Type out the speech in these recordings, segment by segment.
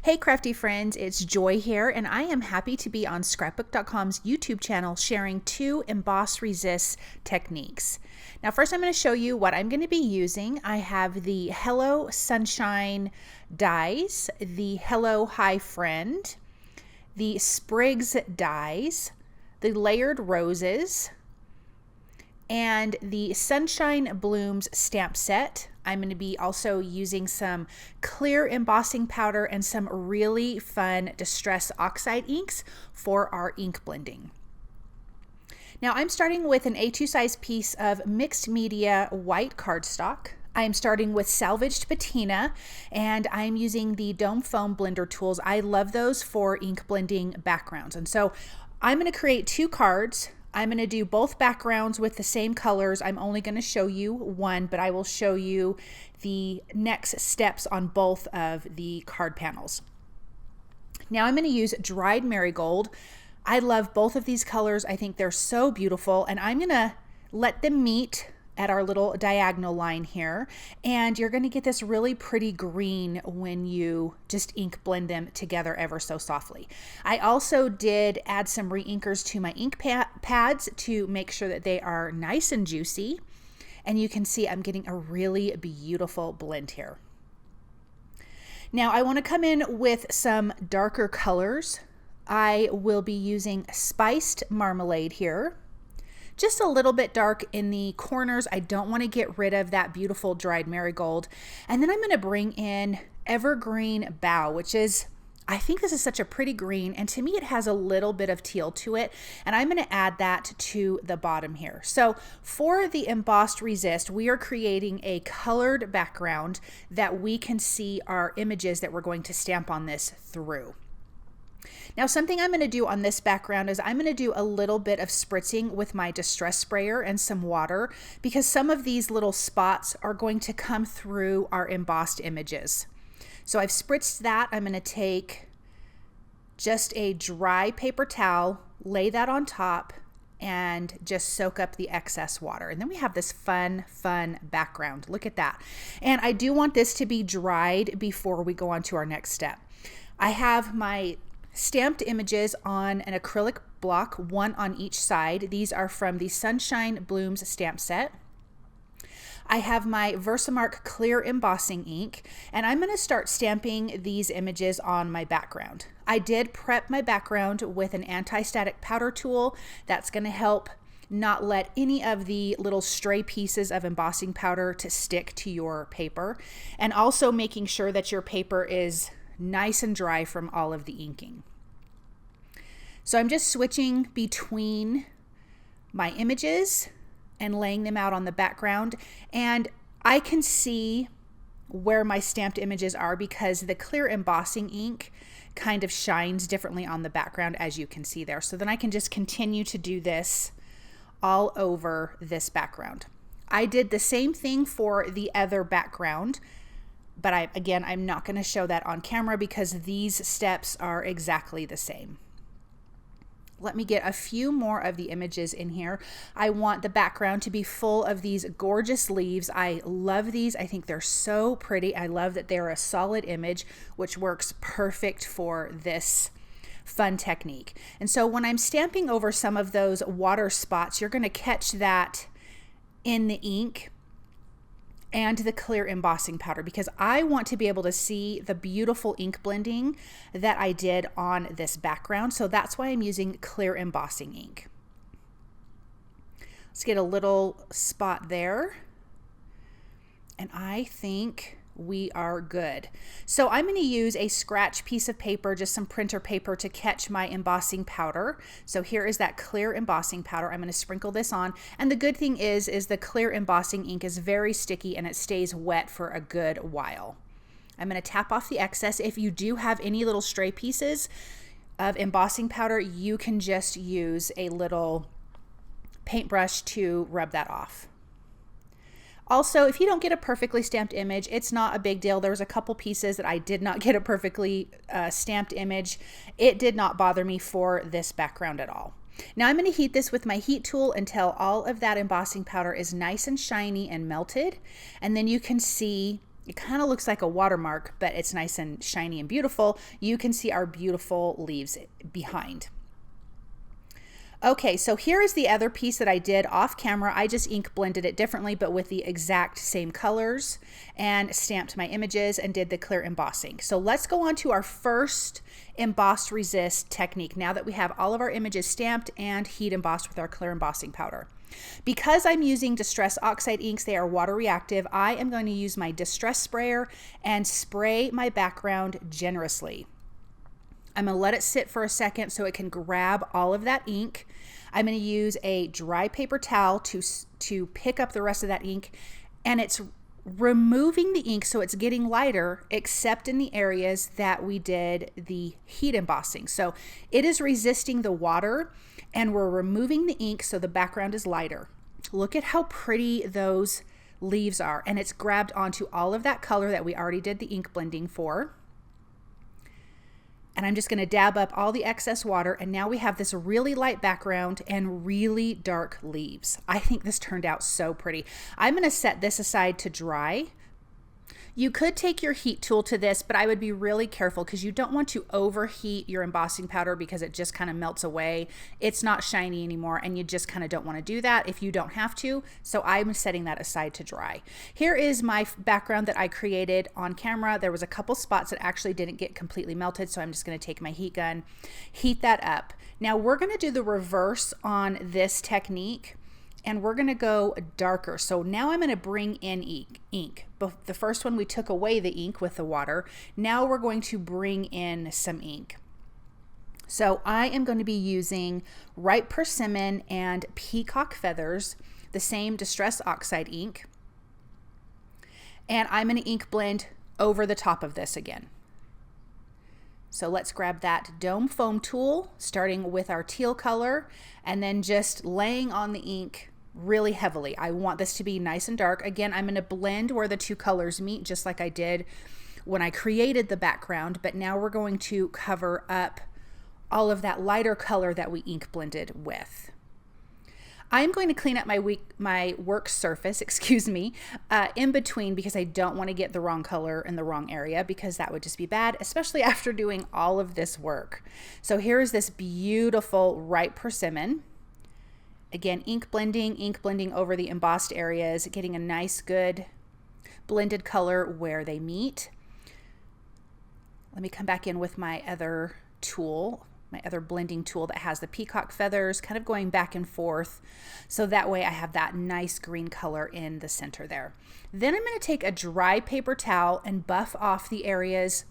Hey crafty friends, it's Joy here, and I am happy to be on Scrapbook.com's YouTube channel sharing 2 Emboss Resist techniques. Now first I'm going to show you what I'm going to be using. I have the Hello Sunshine dies, the Hello Hi Friend, the Sprigs dies, the Layered Roses, and the Sunshine Blooms stamp set. I'm going to be also using some clear embossing powder and some really fun Distress Oxide inks for our ink blending. Now I'm starting with an A2 size piece of mixed media white cardstock. I'm starting with Salvaged Patina, and I'm using the Dome Foam Blender tools. I love those for ink blending backgrounds. And so I'm going to create 2 cards. I'm going to do both backgrounds with the same colors. I'm only going to show you one, but I will show you the next steps on both of the card panels. Now I'm going to use dried Marigold. I love both of these colors. I think they're so beautiful, and I'm going to let them meet at our little diagonal line here, and you're going to get this really pretty green when you just ink blend them together ever so softly. I also did add some re-inkers to my ink pads to make sure that they are nice and juicy, and you can see I'm getting a really beautiful blend here. Now I want to come in with some darker colors. I will be using Spiced Marmalade here. Just a little bit dark in the corners. I don't want to get rid of that beautiful dried marigold. And then I'm going to bring in Evergreen Bough, which is, I think this is such a pretty green, and to me it has a little bit of teal to it, and I'm going to add that to the bottom here. So for the Embossed Resist, we are creating a colored background that we can see our images that we're going to stamp on this through. Now something I'm going to do on this background is I'm going to do a little bit of spritzing with my distress sprayer and some water, because some of these little spots are going to come through our embossed images. So I've spritzed that. I'm going to take just a dry paper towel, lay that on top, and just soak up the excess water. And then we have this fun background. Look at that. And I do want this to be dried before we go on to our next step. I have my stamped images on an acrylic block, one on each side. These are from the Sunshine Blooms stamp set. I have my Versamark clear embossing ink, and I'm going to start stamping these images on my background. I did prep my background with an anti-static powder tool. That's going to help not let any of the little stray pieces of embossing powder to stick to your paper, and also making sure that your paper is nice and dry from all of the inking. So I'm just switching between my images and laying them out on the background, and I can see where my stamped images are because the clear embossing ink kind of shines differently on the background, as you can see there. So then I can just continue to do this all over this background. I did the same thing for the other background, but I'm not going to show that on camera because these steps are exactly the same. Let me get a few more of the images in here. I want the background to be full of these gorgeous leaves. I love these. I think they're so pretty. I love that they're a solid image, which works perfect for this fun technique. And so when I'm stamping over some of those water spots, you're going to catch that in the ink and the clear embossing powder, because I want to be able to see the beautiful ink blending that I did on this background. So that's why I'm using clear embossing ink. Let's get a little spot there. And I think we are good. So I'm going to use a scratch piece of paper, just some printer paper, to catch my embossing powder. So here is that clear embossing powder. I'm going to sprinkle this on. And the good thing is the clear embossing ink is very sticky and it stays wet for a good while. I'm going to tap off the excess. If you do have any little stray pieces of embossing powder, you can just use a little paintbrush to rub that off. Also, if you don't get a perfectly stamped image, it's not a big deal. There was a couple pieces that I did not get a perfectly stamped image. It did not bother me for this background at all. Now I'm going to heat this with my heat tool until all of that embossing powder is nice and shiny and melted. And then you can see It kind of looks like a watermark, but it's nice and shiny and beautiful. You can see our beautiful leaves behind. Okay, so here is the other piece that I did off camera. I just ink blended it differently, but with the exact same colors, and stamped my images and did the clear embossing. So let's go on to our first Emboss Resist technique now that we have all of our images stamped and heat embossed with our clear embossing powder. Because I'm using Distress Oxide inks, they are water reactive, I am going to use my Distress sprayer and spray my background generously. I'm going to let it sit for a second so it can grab all of that ink. I'm going to use a dry paper towel to pick up the rest of that ink, and it's removing the ink so it's getting lighter, except in the areas that we did the heat embossing. So it is resisting the water, and we're removing the ink so the background is lighter. Look at how pretty those leaves are, and it's grabbed onto all of that color that we already did the ink blending for. And I'm just going to dab up all the excess water, and now we have this really light background and really dark leaves. I think this turned out so pretty. I'm going to set this aside to dry. You could take your heat tool to this, but I would be really careful because you don't want to overheat your embossing powder because it just kind of melts away. It's not shiny anymore, and you just kind of don't want to do that if you don't have to. So I'm setting that aside to dry. Here is my background that I created on camera. There was a couple spots that actually didn't get completely melted, so I'm just going to take my heat gun, heat that up. Now we're going to do the reverse on this technique, and we're going to go darker. So now I'm going to bring in ink. The first one we took away the ink with the water. Now we're going to bring in some ink. So I am going to be using Ripe Persimmon and Peacock Feathers, the same Distress Oxide ink. And I'm going to ink blend over the top of this again. So let's grab that Dome Foam tool, starting with our teal color, and then just laying on the ink really heavily. I want this to be nice and dark. Again, I'm going to blend where the two colors meet, just like I did when I created the background, but now we're going to cover up all of that lighter color that we ink blended with. I'm going to clean up my work surface, excuse me, in between, because I don't want to get the wrong color in the wrong area, because that would just be bad, especially after doing all of this work. So here's this beautiful Ripe Persimmon. Again, ink blending over the embossed areas, getting a nice, good blended color where they meet. Let me come back in with my other tool, my other blending tool that has the peacock feathers, kind of going back and forth. So that way I have that nice green color in the center there. Then I'm going to take a dry paper towel and buff off the areas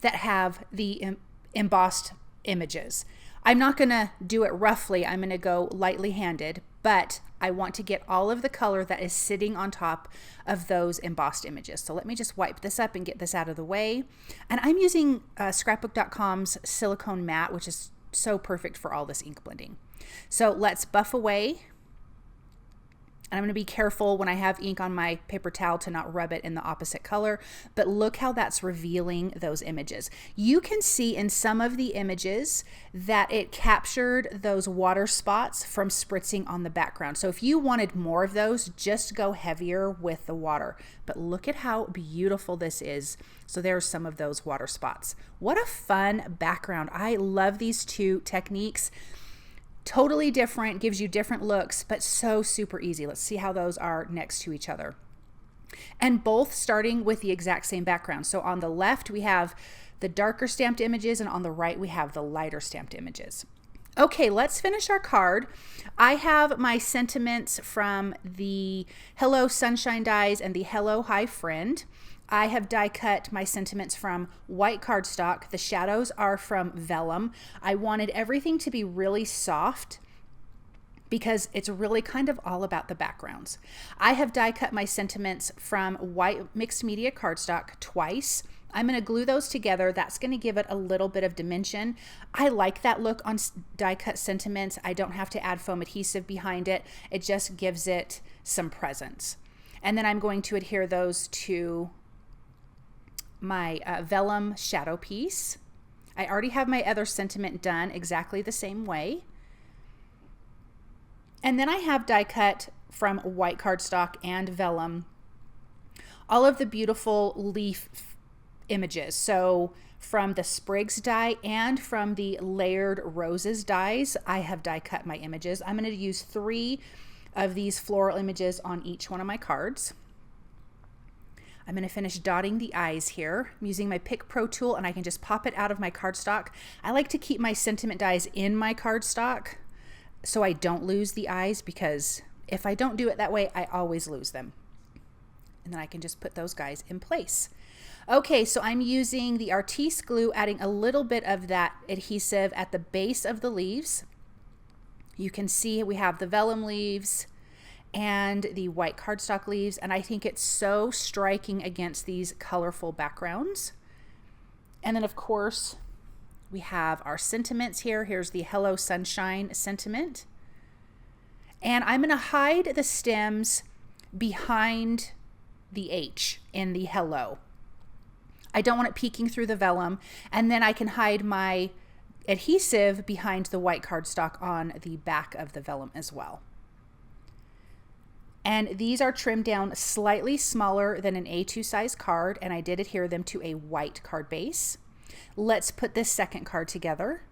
that have the embossed images. I'm not going to do it roughly. I'm going to go lightly handed, but I want to get all of the color that is sitting on top of those embossed images. So let me just wipe this up and get this out of the way. And I'm using Scrapbook.com's silicone matte, which is so perfect for all this ink blending. So let's buff away. And I'm going to be careful when I have ink on my paper towel to not rub it in the opposite color, but look how that's revealing those images. You can see in some of the images that it captured those water spots from spritzing on the background. So if you wanted more of those, just go heavier with the water. But look at how beautiful this is. So there's some of those water spots. What a fun background. I love these two techniques. Totally different, gives you different looks, but so super easy. Let's see how those are next to each other. And both starting with the exact same background. So on the left, we have the darker stamped images, and on the right, we have the lighter stamped images. Okay, let's finish our card. I have my sentiments from the Hello Sunshine dies and the Hello Hi Friend. I have die cut my sentiments from white cardstock. The shadows are from vellum. I wanted everything to be really soft because it's really kind of all about the backgrounds. I have die cut my sentiments from white mixed media cardstock twice. I'm going to glue those together. That's going to give it a little bit of dimension. I like that look on die cut sentiments. I don't have to add foam adhesive behind it. It just gives it some presence. And then I'm going to adhere those to my vellum shadow piece. I already have my other sentiment done exactly the same way. And then I have die cut from white cardstock and vellum all of the beautiful leaf images. So from the Sprigs die and from the Layered Roses dies, I have die cut my images. I'm going to use 3 of these floral images on each one of my cards. I'm going to finish dotting the eyes here. I'm using my Pick Pro tool, and I can just pop it out of my cardstock. I like to keep my sentiment dies in my cardstock so I don't lose the eyes, because if I don't do it that way, I always lose them. And then I can just put those guys in place. Okay, so I'm using the Artiste glue, adding a little bit of that adhesive at the base of the leaves. You can see we have the vellum leaves and the white cardstock leaves, and I think it's so striking against these colorful backgrounds. And then of course we have our sentiments here. Here's the Hello Sunshine sentiment. And I'm going to hide the stems behind the H in the hello. I don't want it peeking through the vellum, and then I can hide my adhesive behind the white cardstock on the back of the vellum as well. And these are trimmed down slightly smaller than an A2 size card, and I did adhere them to a white card base. Let's put this second card together.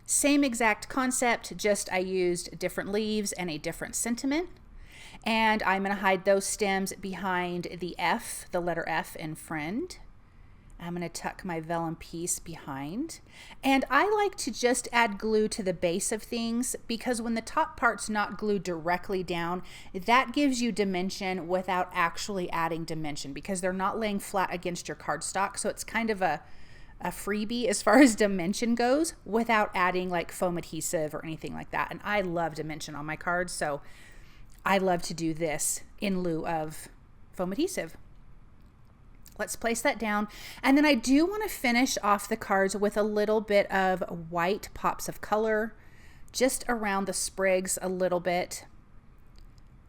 Same exact concept, just I used different leaves and a different sentiment. And I'm going to hide those stems behind the F, the letter F in friend. I'm going to tuck my vellum piece behind. And I like to just add glue to the base of things, because when the top part's not glued directly down, that gives you dimension without actually adding dimension, because they're not laying flat against your cardstock. So it's kind of a freebie as far as dimension goes without adding like foam adhesive or anything like that. And I love dimension on my cards, so I love to do this in lieu of foam adhesive. Let's place that down. And then I do want to finish off the cards with a little bit of white pops of color just around the sprigs a little bit.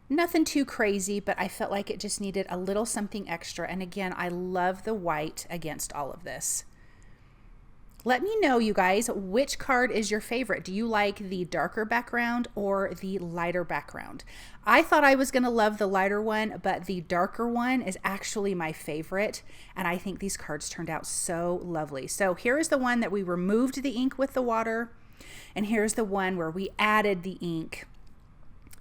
Nothing too crazy, but I felt like it just needed a little something extra. And again, I love the white against all of this. Let me know, you guys, which card is your favorite. Do you like the darker background or the lighter background? I thought I was going to love the lighter one, but the darker one is actually my favorite, and I think these cards turned out so lovely. So here is the one that we removed the ink with the water, and here's the one where we added the ink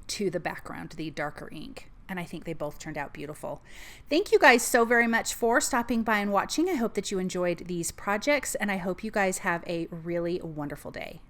to the background, the darker ink. And I think they both turned out beautiful. Thank you guys so very much for stopping by and watching. I hope that you enjoyed these projects, and I hope you guys have a really wonderful day.